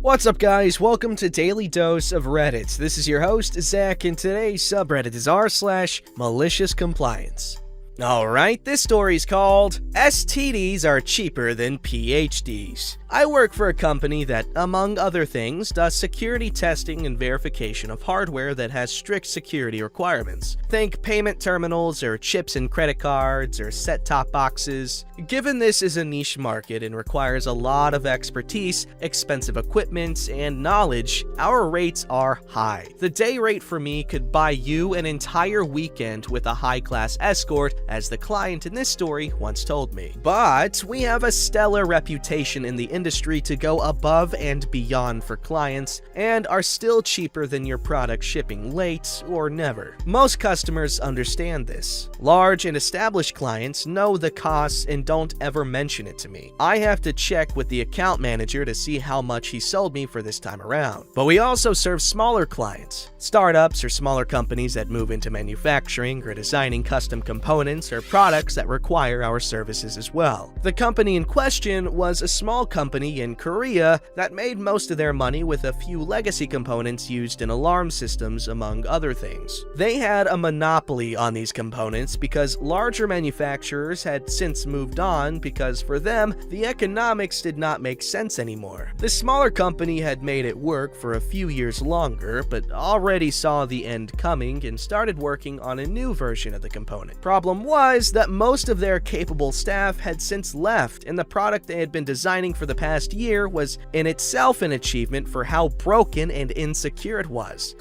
What's up, guys? Welcome to Daily Dose of Reddit. This is your host, Zach, and today's subreddit is r/MaliciousCompliance. Alright, this story's called STDs Are Cheaper Than PhDs. I work for a company that, among other things, does security testing and verification of hardware that has strict security requirements. Think payment terminals, or chips in credit cards, or set-top boxes. Given this is a niche market and requires a lot of expertise, expensive equipment, and knowledge, our rates are high. The day rate for me could buy you an entire weekend with a high-class escort, as the client in this story once told me. But we have a stellar reputation in the industry to go above and beyond for clients, and are still cheaper than your product shipping late or never. Most customers understand this. Large and established clients know the costs and don't ever mention it to me. I have to check with the account manager to see how much he sold me for this time around. But we also serve smaller clients, startups or smaller companies that move into manufacturing or designing custom components or products that require our services as well. The company in question was a small company in Korea that made most of their money with a few legacy components used in alarm systems, among other things. They had a monopoly on these components because larger manufacturers had since moved on because for them, the economics did not make sense anymore. The smaller company had made it work for a few years longer, but already saw the end coming and started working on a new version of the component. Problem was that most of their capable staff had since left, and the product they had been designing for the past year was in itself an achievement for how broken and insecure it was.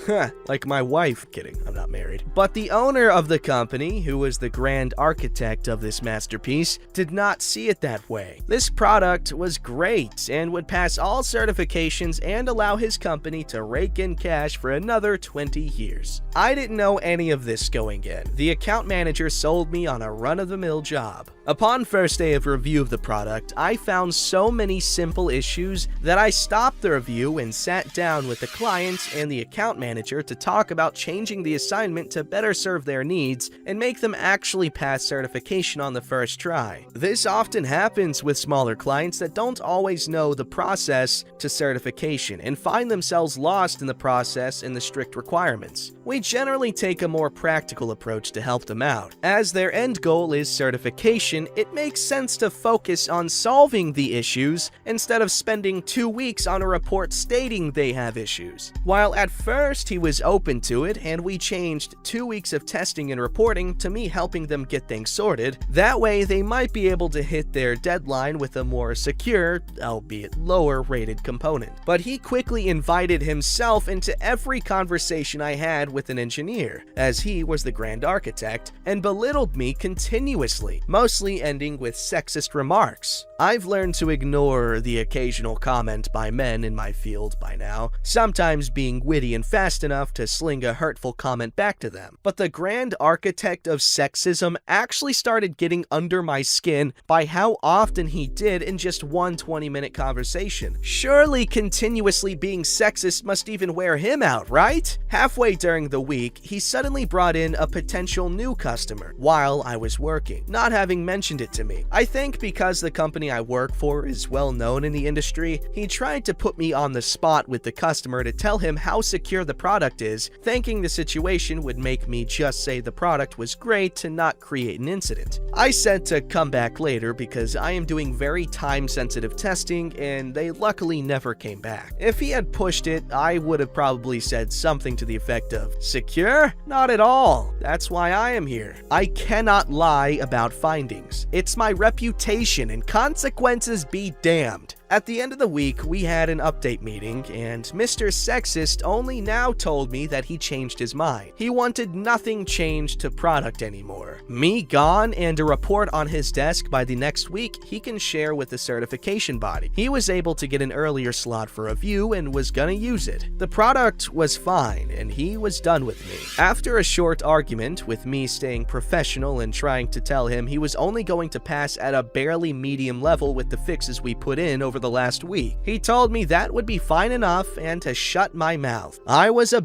Like my wife. Kidding, I'm not married. But the owner of the company, who was the grand architect of this masterpiece, did not see it that way. This product was great and would pass all certifications and allow his company to rake in cash for another 20 years. I didn't know any of this going in. The account manager sold me on a run-of-the-mill job. Upon first day of review of the product, I found so many simple issues that I stopped the review and sat down with the client and the account manager to talk about changing the assignment to better serve their needs and make them actually pass certification on the first try. This often happens with smaller clients that don't always know the process to certification and find themselves lost in the process and the strict requirements. We generally take a more practical approach to help them out. As their end goal is certification, it makes sense to focus on solving the issues instead of spending 2 weeks on a report stating they have issues. While at first he was open to it, and we changed 2 weeks of testing and reporting to me helping them get things sorted, that way they might be able to hit their deadline with a more secure, albeit lower rated component. But he quickly invited himself into every conversation I had with an engineer, as he was the grand architect, and belittled me continuously, mostly ending with sexist remarks. I've learned to ignore the occasional comment by men in my field by now, sometimes being witty and fast enough to sling a hurtful comment back to them. But the grand architect of sexism actually started getting under my skin by how often he did in just one 20-minute conversation. Surely continuously being sexist must even wear him out, right? Halfway during the week, he suddenly brought in a potential new customer while I was working, not having mentioned it to me. I think because the company I work for is well known in the industry, he tried to put me on the spot with the customer to tell him how secure the product is, thinking the situation would make me just say the product was great to not create an incident. I said to come back later because I am doing very time-sensitive testing, and they luckily never came back. If he had pushed it, I would have probably said something to the effect of, "Secure? Not at all. That's why I am here." I cannot lie about findings. It's my reputation, and consequences be damned. At the end of the week, we had an update meeting, and Mr. Sexist only now told me that he changed his mind. He wanted nothing changed to product anymore. Me gone and a report on his desk by the next week he can share with the certification body. He was able to get an earlier slot for review and was gonna use it. The product was fine, and he was done with me. After a short argument, with me staying professional and trying to tell him he was only going to pass at a barely medium level with the fixes we put in over the last week, he told me that would be fine enough and to shut my mouth. I was a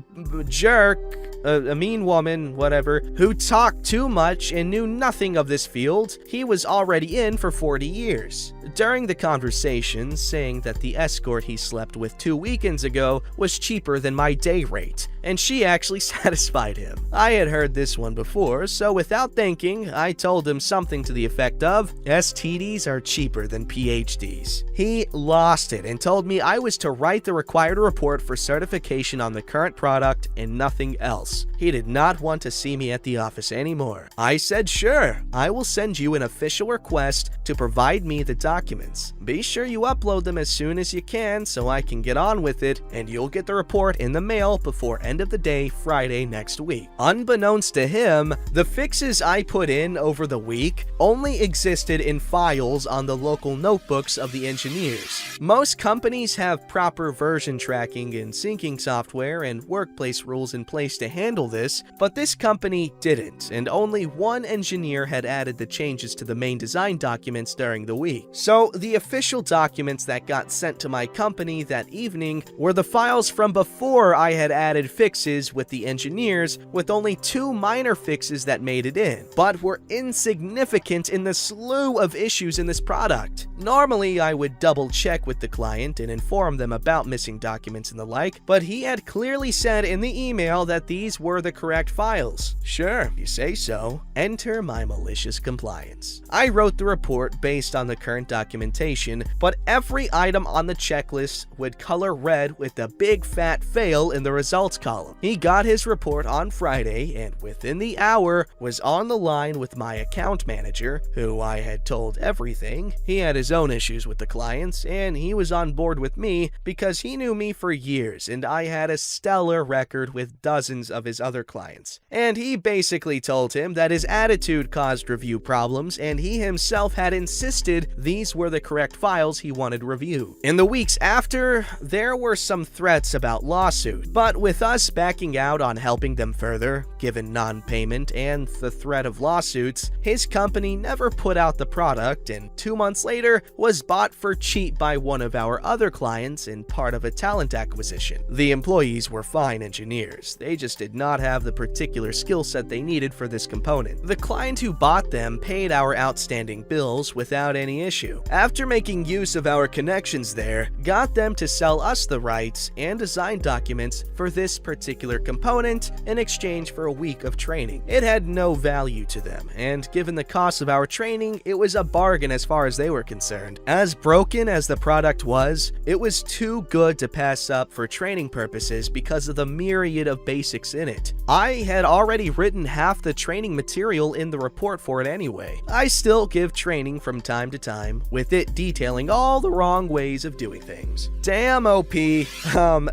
jerk a mean woman, whatever, who talked too much and knew nothing of this field he was already in for 40 years. During the conversation, saying that the escort he slept with 2 weekends ago was cheaper than my day rate, and she actually satisfied him. I had heard this one before, so without thinking, I told him something to the effect of, STDs are cheaper than PhDs. He lost it and told me I was to write the required report for certification on the current product and nothing else. He did not want to see me at the office anymore. I said, sure, I will send you an official request to provide me the documents. Be sure you upload them as soon as you can so I can get on with it, and you'll get the report in the mail before end of the day Friday next week. Unbeknownst to him, the fixes I put in over the week only existed in files on the local notebooks of the engineers. Most companies have proper version tracking and syncing software and workplace rules in place to handle this, but this company didn't, and only one engineer had added the changes to the main design documents during the week. So the official documents that got sent to my company that evening were the files from before I had added fixes with the engineers, with only 2 minor fixes that made it in, but were insignificant in the slew of issues in this product. Normally, I would double check with the client and inform them about missing documents and the like, but he had clearly said in the email that these were the correct files. Sure, you say so. Enter my malicious compliance. I wrote the report based on the current documentation, but every item on the checklist would color red with a big fat fail in the results column. He got his report on Friday and within the hour was on the line with my account manager, who I had told everything. He had his own issues with the clients, and he was on board with me because he knew me for years and I had a stellar record with dozens of his other clients. And he basically told him that his attitude caused review problems and he himself had insisted these were the correct files he wanted reviewed. In the weeks after, there were some threats about lawsuit, but with us backing out on helping them further, given non-payment and the threat of lawsuits, his company never put out the product and 2 months later was bought for cheap by one of our other clients in part of a talent acquisition. The employees were fine engineers, they just did not have the particular skill set they needed for this component. The client who bought them paid our outstanding bills without any issue. After making use of our connections there, got them to sell us the rights and design documents for this particular component in exchange for a week of training. It had no value to them, and given the cost of our training, it was a bargain as far as they were concerned. As broken as the product was, it was too good to pass up for training purposes because of the myriad of basics in it. I had already written half the training material in the report for it anyway. I still give training from time to time, with it detailing all the wrong ways of doing things. Damn, OP.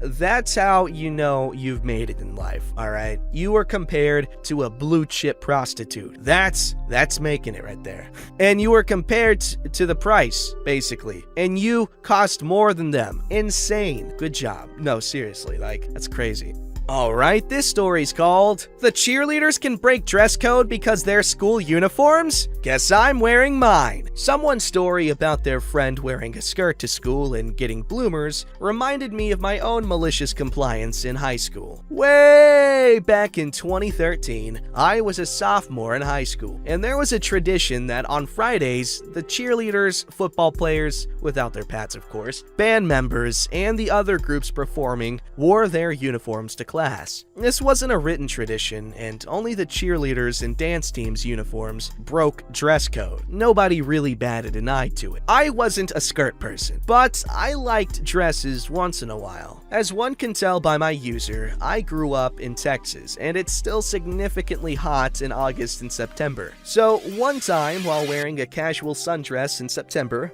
That's how you know you've made it in life, alright? You were compared to a blue chip prostitute. That's making it right there. And you were compared to the price, basically. And you cost more than them. Insane. Good job. No, seriously, like, that's crazy. Alright, this story's called The Cheerleaders Can Break Dress Code Because They're School Uniforms? Guess I'm wearing mine. Someone's story about their friend wearing a skirt to school and getting bloomers reminded me of my own malicious compliance in high school. Way back in 2013, I was a sophomore in high school, and there was a tradition that on Fridays, the cheerleaders, football players, without their pads of course, band members, and the other groups performing wore their uniforms to class. This wasn't a written tradition, and only the cheerleaders and dance teams' uniforms broke dress code. Nobody really batted an eye to it. I wasn't a skirt person, but I liked dresses once in a while. As one can tell by my user, I grew up in Texas, and it's still significantly hot in August and September. So one time, while wearing a casual sundress in September,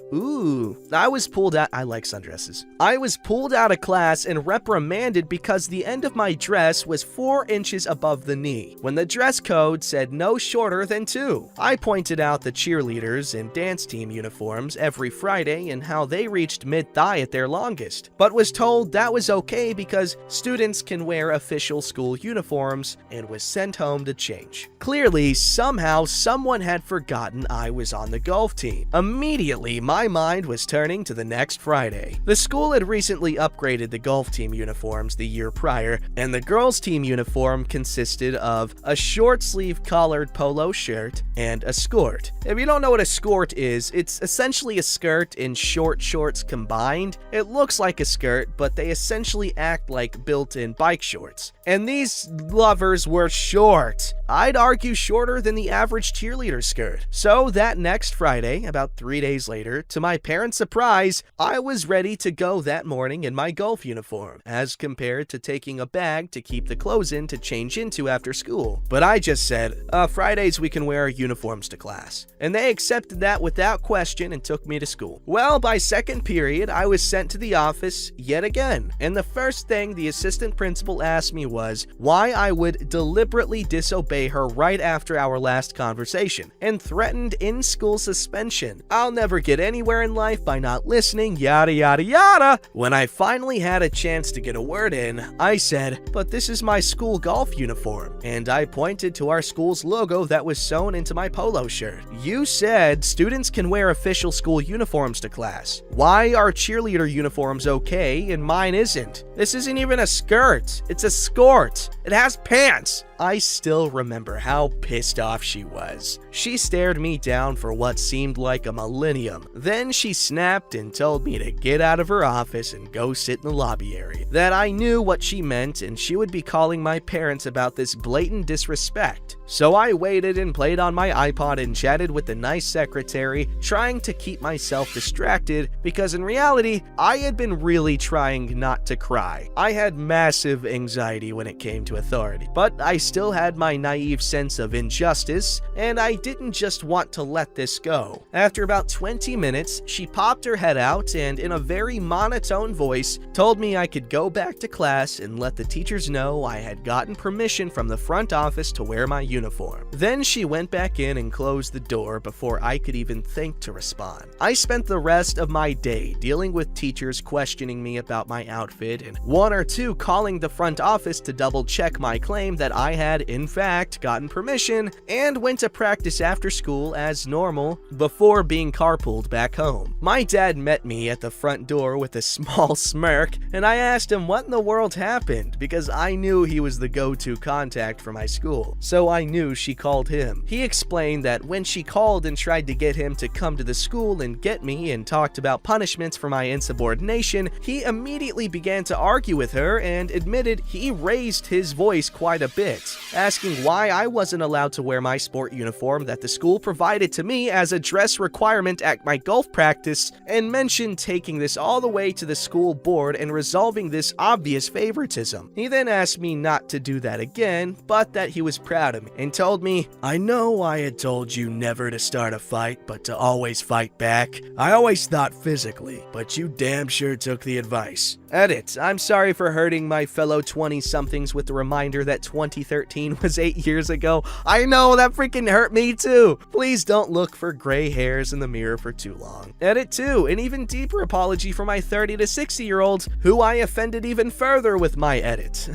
I was pulled out. I like sundresses. I was pulled out of class and reprimanded because the end of my dress was 4 inches above the knee, when the dress code said no shorter than 2. I pointed out the cheerleaders and dance team uniforms every Friday and how they reached mid-thigh at their longest, but was told that was okay because students can wear official school uniforms, and was sent home to change. Clearly, somehow, someone had forgotten I was on the golf team. Immediately, my mind was turning to the next Friday. The school had recently upgraded the golf team uniforms the year prior, and the girls' team uniform consisted of a short-sleeve collared polo shirt and a skirt. If you don't know what a skirt is, it's essentially a skirt and short shorts combined. It looks like a skirt, but they essentially act like built-in bike shorts. And these lovers were short. I'd argue shorter than the average cheerleader skirt. So that next Friday, about 3 days later, to my parents' surprise, I was ready to go that morning in my golf uniform, as compared to taking a bag to keep the clothes in to change into after school. But I just said, Fridays we can wear our uniforms to class. And they accepted that without question and took me to school. Well, by second period, I was sent to the office yet again. And the first thing the assistant principal asked me was why I would deliberately disobey her right after our last conversation, and threatened in-school suspension. I'll never get anywhere in life by not listening, yada yada yada. When I finally had a chance to get a word in, I said, but this is my school golf uniform, and I pointed to our school's logo that was sewn into my polo shirt. You said students can wear official school uniforms to class. Why are cheerleader uniforms okay and mine isn't? This isn't even a skirt, it's a skirt. It has pants. I still remember how pissed off she was. She stared me down for what seemed like a millennium. Then she snapped and told me to get out of her office and go sit in the lobby area. That I knew what she meant and she would be calling my parents about this blatant disrespect. So I waited and played on my iPod and chatted with the nice secretary, trying to keep myself distracted because in reality, I had been really trying not to cry. I had massive anxiety when it came to authority, but I still had my naive sense of injustice, and I didn't just want to let this go. After about 20 minutes, she popped her head out and in a very monotone voice told me I could go back to class and let the teachers know I had gotten permission from the front office to wear my uniform. Then she went back in and closed the door before I could even think to respond. I spent the rest of my day dealing with teachers questioning me about my outfit and one or two calling the front office to double check my claim that I had in fact gotten permission, and went to practice after school as normal before being carpooled back home. My dad met me at the front door with a small smirk, and I asked him what in the world happened because I knew he was the go-to contact for my school, so I knew she called him. He explained that when she called and tried to get him to come to the school and get me and talked about punishments for my insubordination, he immediately began to argue with her and admitted he raised his voice quite a bit, asking why I wasn't allowed to wear my sport uniform that the school provided to me as a dress requirement at my golf practice, and mentioned taking this all the way to the school board and resolving this obvious favoritism. He then asked me not to do that again, but that he was proud of me, and told me, I know I had told you never to start a fight, but to always fight back. I always thought physically, but you damn sure took the advice. Edit. I'm sorry for hurting my fellow 20-somethings with the reminder that 2013 was 8 years ago. I know, that freaking hurt me too. Please don't look for gray hairs in the mirror for too long. Edit 2. An even deeper apology for my 30 to 60-year-olds who I offended even further with my edit.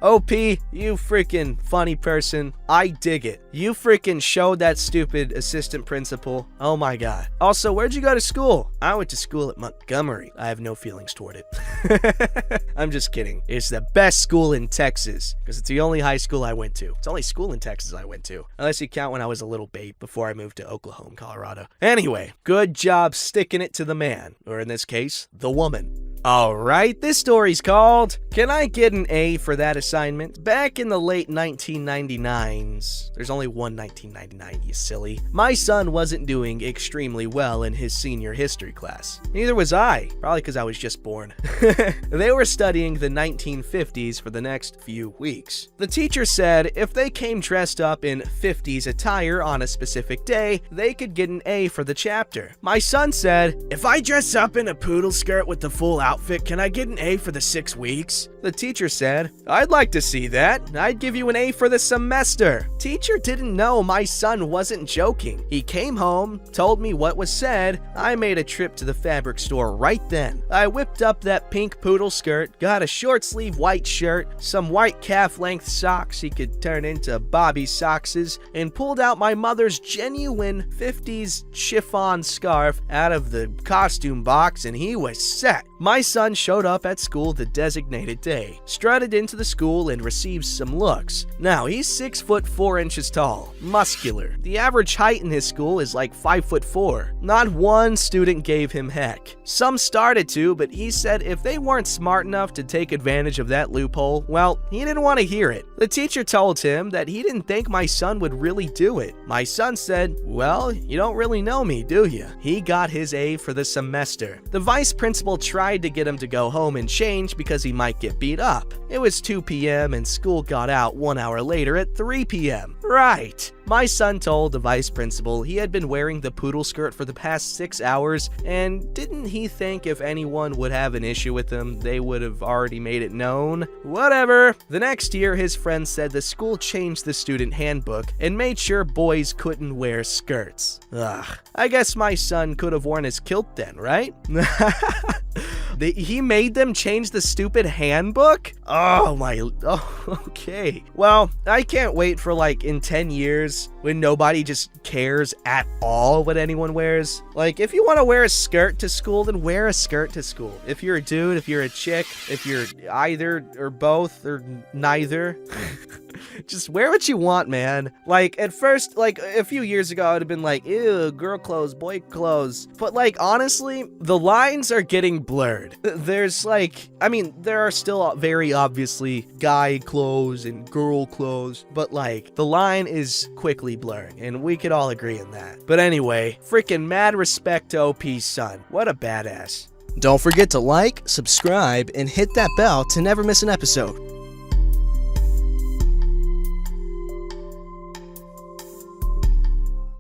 OP, you freaking funny person. I dig it. You freaking showed that stupid assistant principal. Oh my god. Also, where'd you go to school? I went to school at Montgomery. I have no feelings toward it. I'm just kidding. It's the best school in Texas because it's the only high school I went to. It's the only school in Texas I went to, unless you count when I was a little babe before I moved to Oklahoma, Colorado. Anyway, good job sticking it to the man, or in this case, the woman. Alright, this story's called, Can I Get an A for That Assignment? Back in the late 1999s, there's only one 1999, you silly, my son wasn't doing extremely well in his senior history class. Neither was I, probably because I was just born. They were studying the 1950s for the next few weeks. The teacher said if they came dressed up in 50s attire on a specific day, they could get an A for the chapter. My son said, if I dress up in a poodle skirt with the full outfit, can I get an A for the 6 weeks? The teacher said, I'd like to see that. I'd give you an A for the semester. Teacher didn't know my son wasn't joking. He came home, told me what was said. I made a trip to the fabric store right then. I whipped up that pink poodle skirt, got a short sleeve white shirt, some white calf length socks he could turn into Bobby sockses, and pulled out my mother's genuine 50s chiffon scarf out of the costume box, and he was set. My son showed up at school the designated day, strutted into the school, and received some looks. Now, he's 6 foot 4 inches tall, muscular. The average height in his school is like 5'4". Not one student gave him heck. Some started to, but he said if they weren't smart enough to take advantage of that loophole, well, he didn't want to hear it. The teacher told him that he didn't think my son would really do it. My son said, "Well, you don't really know me, do you?" He got his A for the semester. The vice principal tried to get him to go home and change because he might get beat up. It was 2 p.m. and school got out 1 hour later at 3 p.m. Right. My son told the vice principal he had been wearing the poodle skirt for the past 6 hours, and didn't he think if anyone would have an issue with him, they would have already made it known? Whatever. The next year, his friend said the school changed the student handbook and made sure boys couldn't wear skirts. Ugh. I guess my son could have worn his kilt then, right? He made them change the stupid handbook? Okay. Well, I can't wait for like in 10 years when nobody just cares at all what anyone wears. Like, if you want to wear a skirt to school, then wear a skirt to school. If you're a dude, if you're a chick, if you're either or both or neither, just wear what you want, man. Like, at first, like a few years ago, I would have been like, ew, girl clothes, boy clothes. But like, honestly, the lines are getting blurred. There's like, I mean, there are still very obviously guy clothes and girl clothes, but like, the line is quickly blurring, and we could all agree on that. But anyway, freaking mad respect to OP's son. What a badass. Don't forget to like, subscribe, and hit that bell to never miss an episode.